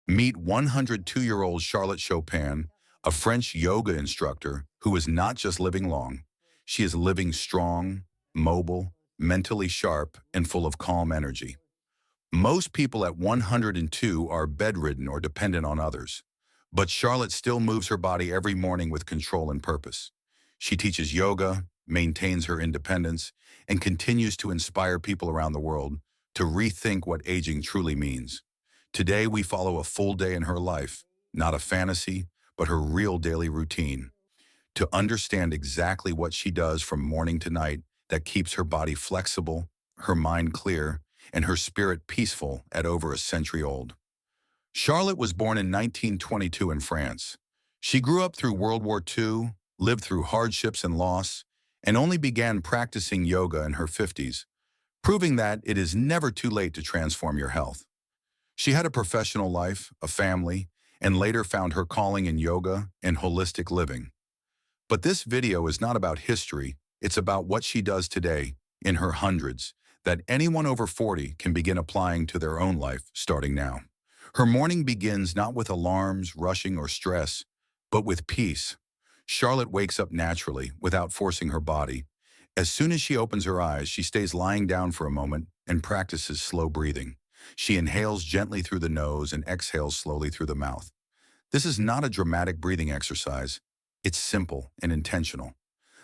Meet 102-year-old Charlotte Chopin, a French yoga instructor who is not just living long. She is living strong, mobile, mentally sharp, and full of calm energy. Most people at 102 are bedridden or dependent on others. But Charlotte still moves her body every morning with control and purpose. She teaches yoga, maintains her independence, and continues to inspire people around the world to rethink what aging truly means. Today, we follow a full day in her life, not a fantasy, but her real daily routine, to understand exactly what she does from morning to night that keeps her body flexible, her mind clear, and her spirit peaceful at over a century old. Charlotte was born in 1922 in France. She grew up through World War II, lived through hardships and loss, and only began practicing yoga in her 50s, proving that it is never too late to transform your health. She had a professional life, a family, and later found her calling in yoga and holistic living. But this video is not about history, it's about what she does today, in her hundreds, that anyone over 40 can begin applying to their own life starting now. Her morning begins not with alarms, rushing, or stress, but with peace. Charlotte wakes up naturally, without forcing her body. As soon as she opens her eyes, she stays lying down for a moment and practices slow breathing. She inhales gently through the nose and exhales slowly through the mouth. This is not a dramatic breathing exercise. It's simple and intentional.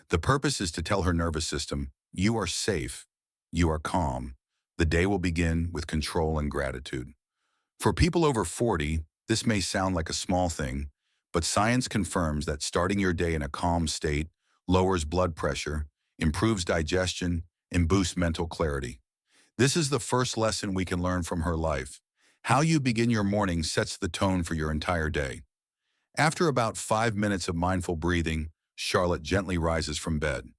The purpose is to tell her nervous system, you are safe, you are calm. The day will begin with control and gratitude. For people over 40, this may sound like a small thing, but science confirms that starting your day in a calm state lowers blood pressure, improves digestion, and boosts mental clarity. This is the first lesson we can learn from her life. How you begin your morning sets the tone for your entire day. After about 5 minutes of mindful breathing, Charlotte gently rises from bed.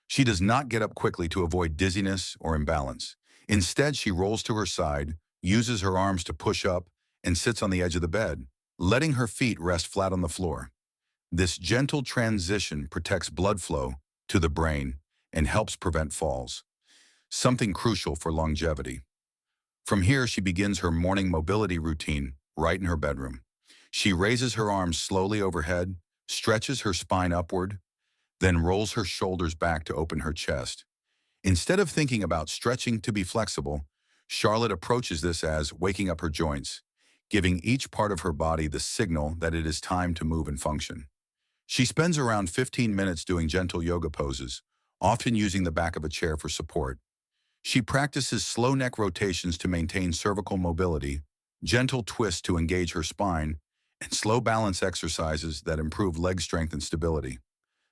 She does not get up quickly to avoid dizziness or imbalance. Instead, she rolls to her side, uses her arms to push up, and sits on the edge of the bed, letting her feet rest flat on the floor. This gentle transition protects blood flow to the brain and helps prevent falls, something crucial for longevity. From here, she begins her morning mobility routine right in her bedroom. She raises her arms slowly overhead, stretches her spine upward, then rolls her shoulders back to open her chest. Instead of thinking about stretching to be flexible, Charlotte approaches this as waking up her joints, giving each part of her body the signal that it is time to move and function. She spends around 15 minutes doing gentle yoga poses, often using the back of a chair for support. She practices slow neck rotations to maintain cervical mobility, gentle twists to engage her spine, and slow balance exercises that improve leg strength and stability.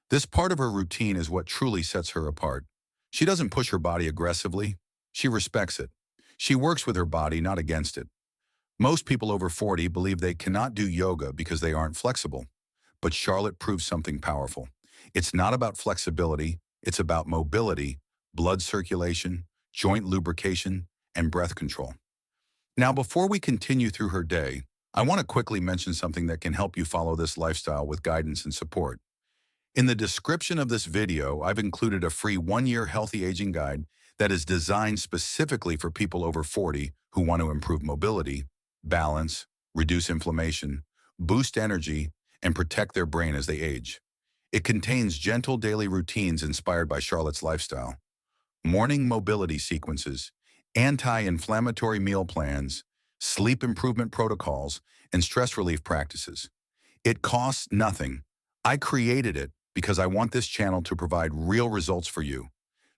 This part of her routine is what truly sets her apart. She doesn't push her body aggressively, she respects it. She works with her body, not against it. Most people over 40 believe they cannot do yoga because they aren't flexible. But Charlotte proves something powerful. It's not about flexibility, it's about mobility, blood circulation, joint lubrication, and breath control. Now, before we continue through her day, I want to quickly mention something that can help you follow this lifestyle with guidance and support. In the description of this video, I've included a free 1-year healthy aging guide that is designed specifically for people over 40 who want to improve mobility, balance, reduce inflammation, boost energy, and protect their brain as they age. It contains gentle daily routines inspired by Charlotte's lifestyle, morning mobility sequences, anti-inflammatory meal plans, sleep improvement protocols, and stress relief practices. It costs nothing. I created it because I want this channel to provide real results for you,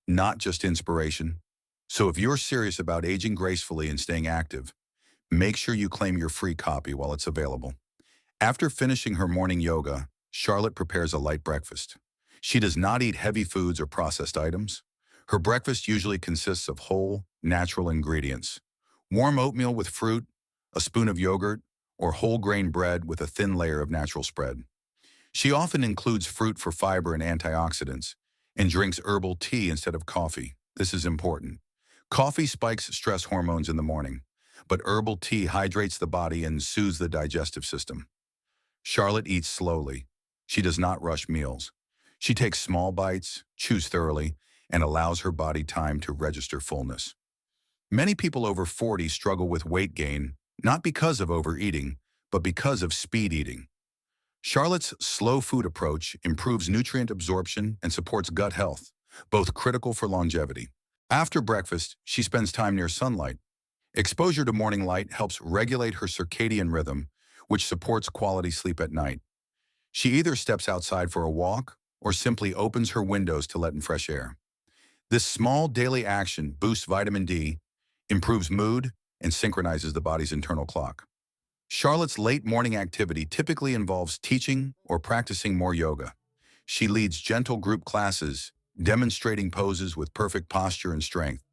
not just inspiration. So if you're serious about aging gracefully and staying active, make sure you claim your free copy while it's available. After finishing her morning yoga, Charlotte prepares a light breakfast. She does not eat heavy foods or processed items. Her breakfast usually consists of whole, natural ingredients. Warm oatmeal with fruit, a spoon of yogurt, or whole grain bread with a thin layer of natural spread. She often includes fruit for fiber and antioxidants, and drinks herbal tea instead of coffee. This is important. Coffee spikes stress hormones in the morning, but herbal tea hydrates the body and soothes the digestive system. Charlotte eats slowly. She does not rush meals. She takes small bites, chews thoroughly, and allows her body time to register fullness. Many people over 40 struggle with weight gain, not because of overeating, but because of speed eating. Charlotte's slow food approach improves nutrient absorption and supports gut health, both critical for longevity. After breakfast, she spends time near sunlight. Exposure to morning light helps regulate her circadian rhythm, which supports quality sleep at night. She either steps outside for a walk or simply opens her windows to let in fresh air. This small daily action boosts vitamin D, improves mood, and synchronizes the body's internal clock. Charlotte's late morning activity typically involves teaching or practicing more yoga. She leads gentle group classes, demonstrating poses with perfect posture and strength.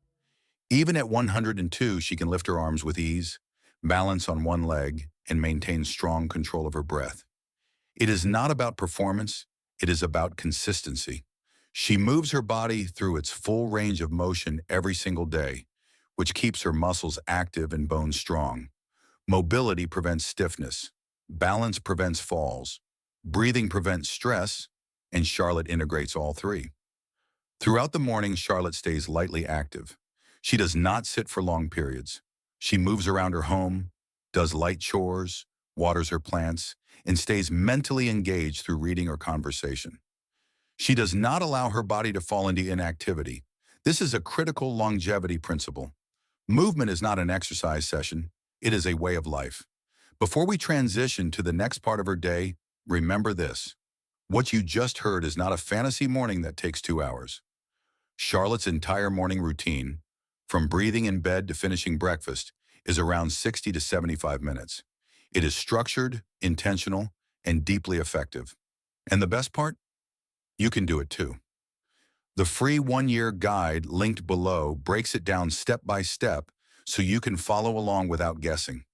Even at 102, she can lift her arms with ease, balance on one leg, and maintain strong control of her breath. It is not about performance, it is about consistency. She moves her body through its full range of motion every single day, which keeps her muscles active and bones strong. Mobility prevents stiffness, balance prevents falls, breathing prevents stress, and Charlotte integrates all three. Throughout the morning, Charlotte stays lightly active. She does not sit for long periods. She moves around her home, does light chores, waters her plants, and stays mentally engaged through reading or conversation. She does not allow her body to fall into inactivity. This is a critical longevity principle. Movement is not an exercise session, it is a way of life. Before we transition to the next part of her day, remember this. What you just heard is not a fantasy morning that takes 2 hours. Charlotte's entire morning routine, from breathing in bed to finishing breakfast, is around 60 to 75 minutes. It is structured, intentional, and deeply effective. And the best part? You can do it too. The free 1-year guide linked below breaks it down step by step so you can follow along without guessing.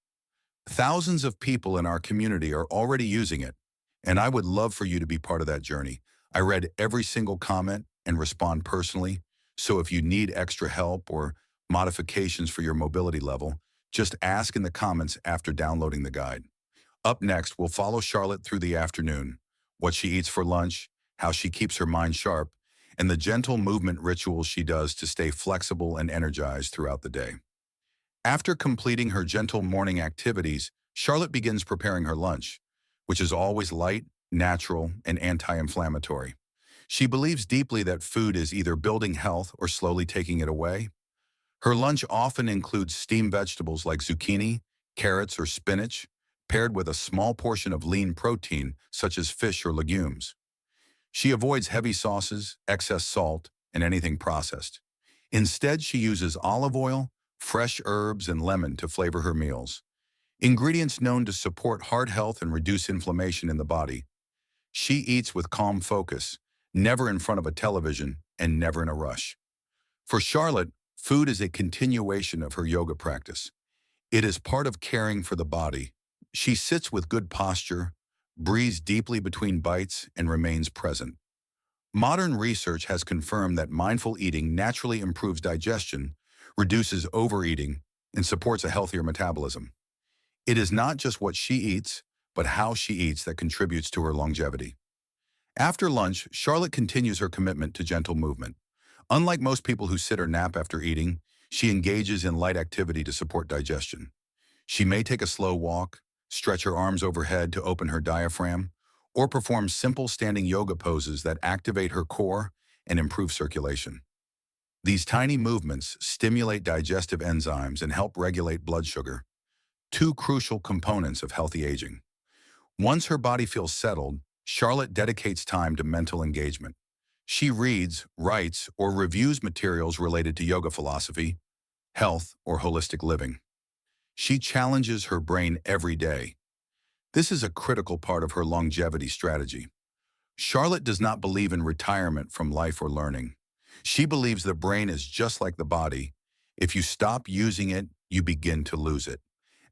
Thousands of people in our community are already using it, and I would love for you to be part of that journey. I read every single comment and respond personally, so if you need extra help or modifications for your mobility level, just ask in the comments after downloading the guide. Up next, we'll follow Charlotte through the afternoon, what she eats for lunch, how she keeps her mind sharp, and the gentle movement rituals she does to stay flexible and energized throughout the day. After completing her gentle morning activities, Charlotte begins preparing her lunch, which is always light, natural, and anti-inflammatory. She believes deeply that food is either building health or slowly taking it away. Her lunch often includes steamed vegetables like zucchini, carrots, or spinach, paired with a small portion of lean protein such as fish or legumes. She avoids heavy sauces, excess salt, and anything processed. Instead, she uses olive oil, fresh herbs, and lemon to flavor her meals, ingredients known to support heart health and reduce inflammation in the body. She eats with calm focus, never in front of a television, and never in a rush. For Charlotte, food is a continuation of her yoga practice. It is part of caring for the body. She sits with good posture, breathes deeply between bites, and remains present. Modern research has confirmed that mindful eating naturally improves digestion, reduces overeating, and supports a healthier metabolism. It is not just what she eats, but how she eats that contributes to her longevity. After lunch, Charlotte continues her commitment to gentle movement. Unlike most people who sit or nap after eating, she engages in light activity to support digestion. She may take a slow walk, stretch her arms overhead to open her diaphragm, or perform simple standing yoga poses that activate her core and improve circulation. These tiny movements stimulate digestive enzymes and help regulate blood sugar, two crucial components of healthy aging. Once her body feels settled, Charlotte dedicates time to mental engagement. She reads, writes, or reviews materials related to yoga philosophy, health, or holistic living. She challenges her brain every day. This is a critical part of her longevity strategy. Charlotte does not believe in retirement from life or learning. She believes the brain is just like the body. If you stop using it, you begin to lose it.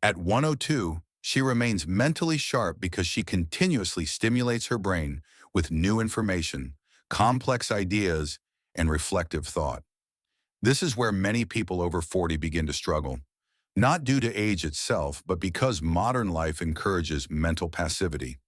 At 102, she remains mentally sharp because she continuously stimulates her brain with new information, complex ideas, and reflective thought. This is where many people over 40 begin to struggle, not due to age itself, but because modern life encourages mental passivity.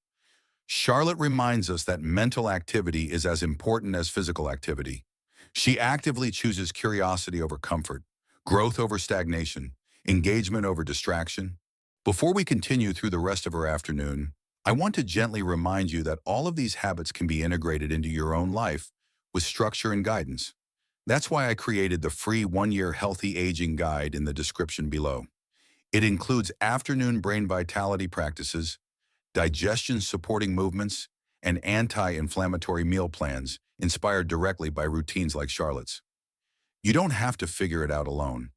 Charlotte reminds us that mental activity is as important as physical activity. She actively chooses curiosity over comfort, growth over stagnation, engagement over distraction. Before we continue through the rest of our afternoon, I want to gently remind you that all of these habits can be integrated into your own life with structure and guidance. That's why I created the free 1-year healthy aging guide in the description below. It includes afternoon brain vitality practices, digestion supporting movements, and anti-inflammatory meal plans inspired directly by routines like Charlotte's. You don't have to figure it out alone.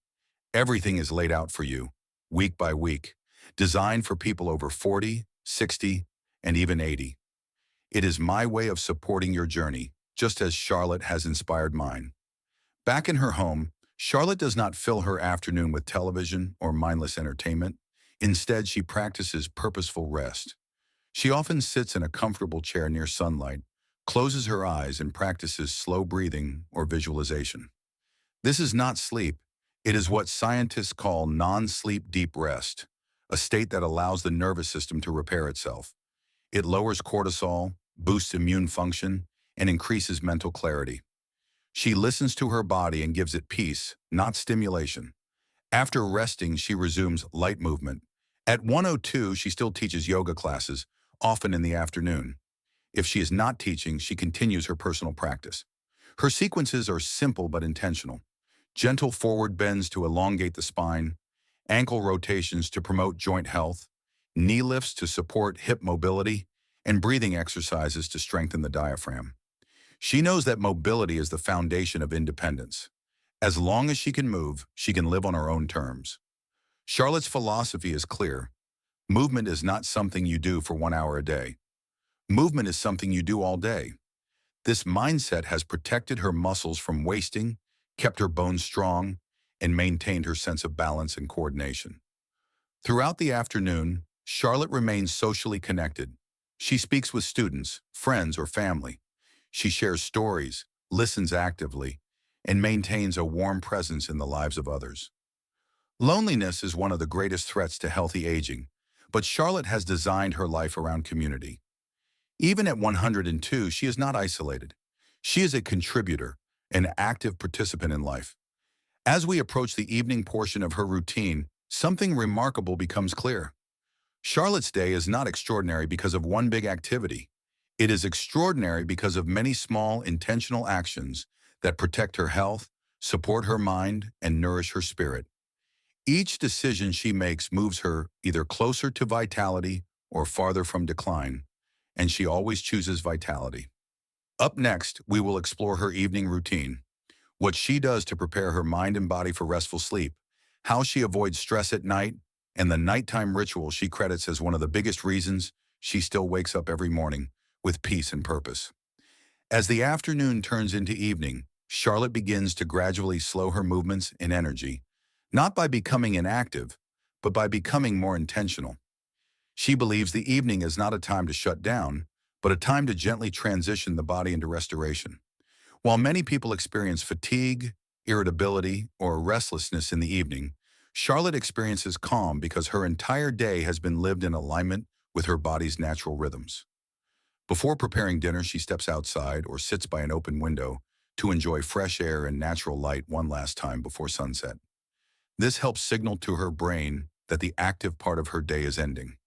Everything is laid out for you, week by week, designed for people over 40, 60, and even 80. It is my way of supporting your journey, just as Charlotte has inspired mine. Back in her home, Charlotte does not fill her afternoon with television or mindless entertainment. Instead, she practices purposeful rest. She often sits in a comfortable chair near sunlight, closes her eyes, and practices slow breathing or visualization. This is not sleep. It is what scientists call non-sleep deep rest, a state that allows the nervous system to repair itself. It lowers cortisol, boosts immune function, and increases mental clarity. She listens to her body and gives it peace, not stimulation. After resting, she resumes light movement. At 1:02, she still teaches yoga classes, often in the afternoon. If she is not teaching, she continues her personal practice. Her sequences are simple but intentional. Gentle forward bends to elongate the spine, ankle rotations to promote joint health, knee lifts to support hip mobility, and breathing exercises to strengthen the diaphragm. She knows that mobility is the foundation of independence. As long as she can move, she can live on her own terms. Charlotte's philosophy is clear. Movement is not something you do for 1 hour a day. Movement is something you do all day. This mindset has protected her muscles from wasting, kept her bones strong, and maintained her sense of balance and coordination. Throughout the afternoon, Charlotte remains socially connected. She speaks with students, friends, or family. She shares stories, listens actively, and maintains a warm presence in the lives of others. Loneliness is one of the greatest threats to healthy aging, but Charlotte has designed her life around community. Even at 102, she is not isolated. She is a contributor, an active participant in life. As we approach the evening portion of her routine, something remarkable becomes clear. Charlotte's day is not extraordinary because of one big activity. It is extraordinary because of many small, intentional actions that protect her health, support her mind, and nourish her spirit. Each decision she makes moves her either closer to vitality or farther from decline, and she always chooses vitality. Up next, we will explore her evening routine, what she does to prepare her mind and body for restful sleep, how she avoids stress at night, and the nighttime ritual she credits as one of the biggest reasons she still wakes up every morning with peace and purpose. As the afternoon turns into evening, Charlotte begins to gradually slow her movements and energy, not by becoming inactive, but by becoming more intentional. She believes the evening is not a time to shut down, but a time to gently transition the body into restoration. While many people experience fatigue, irritability, or restlessness in the evening, Charlotte experiences calm because her entire day has been lived in alignment with her body's natural rhythms. Before preparing dinner, she steps outside or sits by an open window to enjoy fresh air and natural light one last time before sunset. This helps signal to her brain that the active part of her day is ending.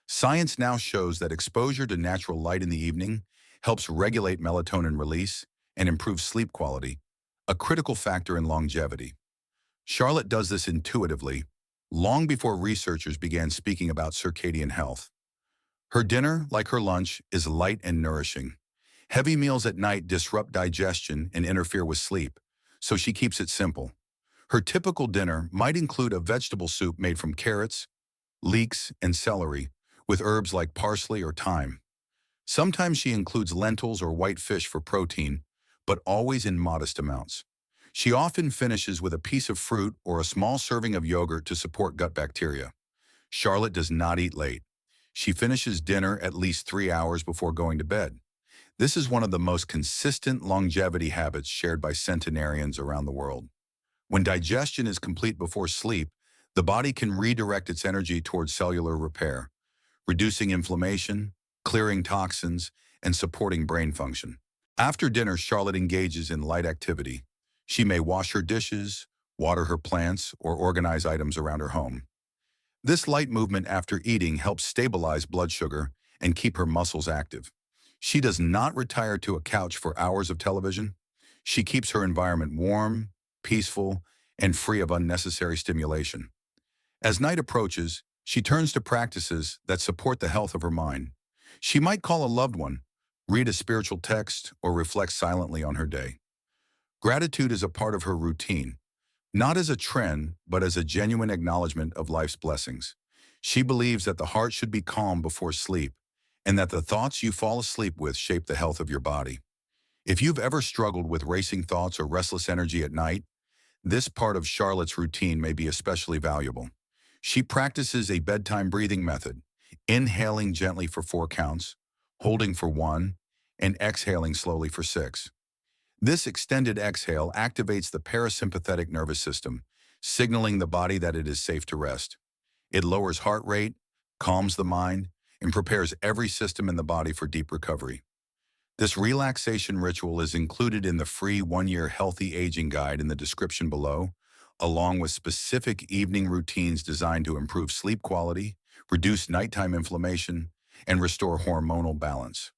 Science now shows that exposure to natural light in the evening helps regulate melatonin release and improve sleep quality, a critical factor in longevity. Charlotte does this intuitively, long before researchers began speaking about circadian health. Her dinner, like her lunch, is light and nourishing. Heavy meals at night disrupt digestion and interfere with sleep, so she keeps it simple. Her typical dinner might include a vegetable soup made from carrots, leeks, and celery, with herbs like parsley or thyme. Sometimes she includes lentils or white fish for protein, but always in modest amounts. She often finishes with a piece of fruit or a small serving of yogurt to support gut bacteria. Charlotte does not eat late. She finishes dinner at least 3 hours before going to bed. This is one of the most consistent longevity habits shared by centenarians around the world. When digestion is complete before sleep, the body can redirect its energy towards cellular repair, reducing inflammation, clearing toxins, and supporting brain function. After dinner, Charlotte engages in light activity. She may wash her dishes, water her plants, or organize items around her home. This light movement after eating helps stabilize blood sugar and keep her muscles active. She does not retire to a couch for hours of television. She keeps her environment warm, peaceful, and free of unnecessary stimulation. As night approaches, she turns to practices that support the health of her mind. She might call a loved one, read a spiritual text, or reflect silently on her day. Gratitude is a part of her routine, not as a trend, but as a genuine acknowledgement of life's blessings. She believes that the heart should be calm before sleep, and that the thoughts you fall asleep with shape the health of your body. If you've ever struggled with racing thoughts or restless energy at night, this part of Charlotte's routine may be especially valuable. She practices a bedtime breathing method, inhaling gently for 4 counts, holding for 1, and exhaling slowly for 6. This extended exhale activates the parasympathetic nervous system, signaling the body that it is safe to rest. It lowers heart rate, calms the mind, and prepares every system in the body for deep recovery. This relaxation ritual is included in the free 1-year Healthy Aging Guide in the description below, along with specific evening routines designed to improve sleep quality, reduce nighttime inflammation, and restore hormonal balance.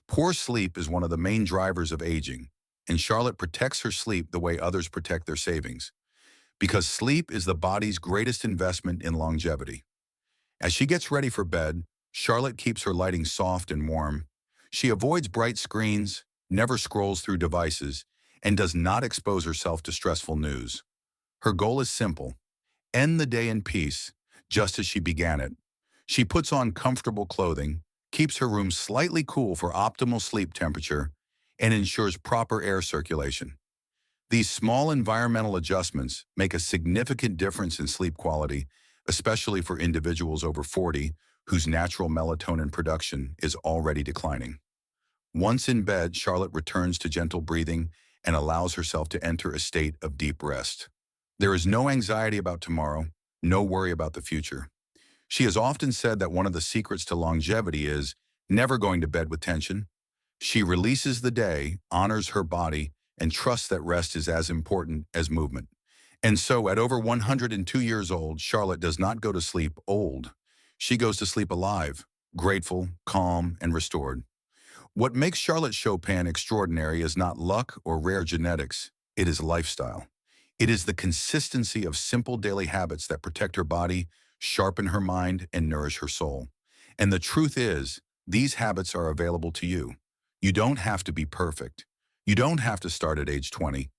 Poor sleep is one of the main drivers of aging, and Charlotte protects her sleep the way others protect their savings, because sleep is the body's greatest investment in longevity. As she gets ready for bed, Charlotte keeps her lighting soft and warm. She avoids bright screens, never scrolls through devices, and does not expose herself to stressful news. Her goal is simple: end the day in peace, just as she began it. She puts on comfortable clothing, keeps her room slightly cool for optimal sleep temperature, and ensures proper air circulation. These small environmental adjustments make a significant difference in sleep quality, especially for individuals over 40 whose natural melatonin production is already declining. Once in bed, Charlotte returns to gentle breathing and allows herself to enter a state of deep rest. There is no anxiety about tomorrow, no worry about the future. She has often said that one of the secrets to longevity is never going to bed with tension. She releases the day, honors her body, and trusts that rest is as important as movement. And so, at over 102 years old, Charlotte does not go to sleep old. She goes to sleep alive, grateful, calm, and restored. What makes Charlotte Chopin extraordinary is not luck or rare genetics. It is lifestyle. It is the consistency of simple daily habits that protect her body, sharpen her mind, and nourish her soul. And the truth is, these habits are available to you. You don't have to be perfect. You don't have to start at age 20.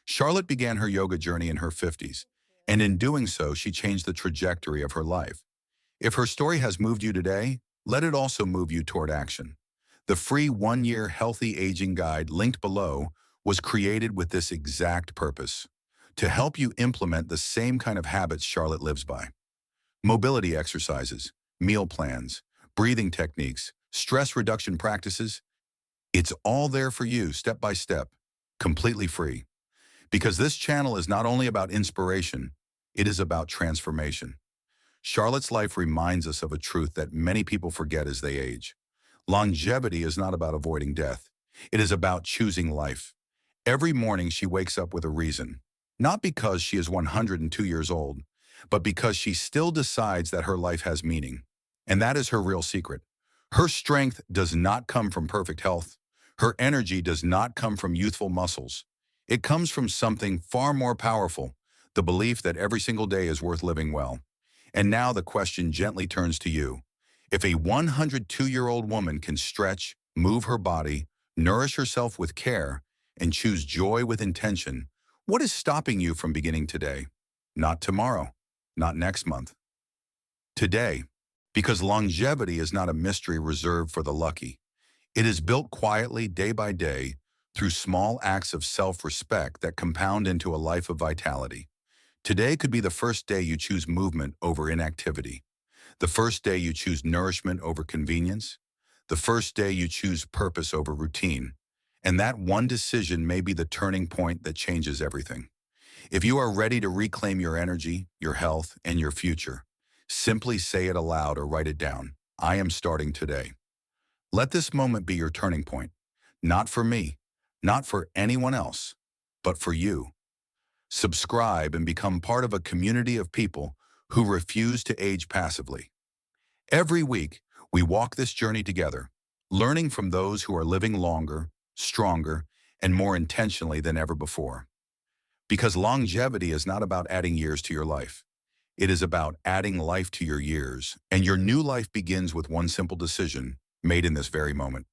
Charlotte began her yoga journey in her 50s, and in doing so, she changed the trajectory of her life. If her story has moved you today, let it also move you toward action. The free 1-year Healthy Aging Guide linked below was created with this exact purpose: to help you implement the same kind of habits Charlotte lives by. Mobility exercises, meal plans, breathing techniques, stress reduction practices. It's all there for you step by step, completely free. Because this channel is not only about inspiration, it is about transformation. Charlotte's life reminds us of a truth that many people forget as they age. Longevity is not about avoiding death. It is about choosing life. Every morning she wakes up with a reason, not because she is 102 years old, but because she still decides that her life has meaning. And that is her real secret. Her strength does not come from perfect health. Her energy does not come from youthful muscles. It comes from something far more powerful: the belief that every single day is worth living well. And now the question gently turns to you. If a 102-year-old woman can stretch, move her body, nourish herself with care, and choose joy with intention, what is stopping you from beginning today? Not tomorrow, not next month. Today, because longevity is not a mystery reserved for the lucky. It is built quietly, day by day, through small acts of self-respect that compound into a life of vitality. Today could be the first day you choose movement over inactivity. The first day you choose nourishment over convenience. The first day you choose purpose over routine. And that one decision may be the turning point that changes everything. If you are ready to reclaim your energy, your health, and your future, simply say it aloud or write it down. I am starting today. Let this moment be your turning point. Not for me, not for anyone else, but for you. Subscribe and become part of a community of people who refuse to age passively. Every week, we walk this journey together, learning from those who are living longer, stronger, and more intentionally than ever before. Because longevity is not about adding years to your life. It is about adding life to your years, and your new life begins with one simple decision made in this very moment.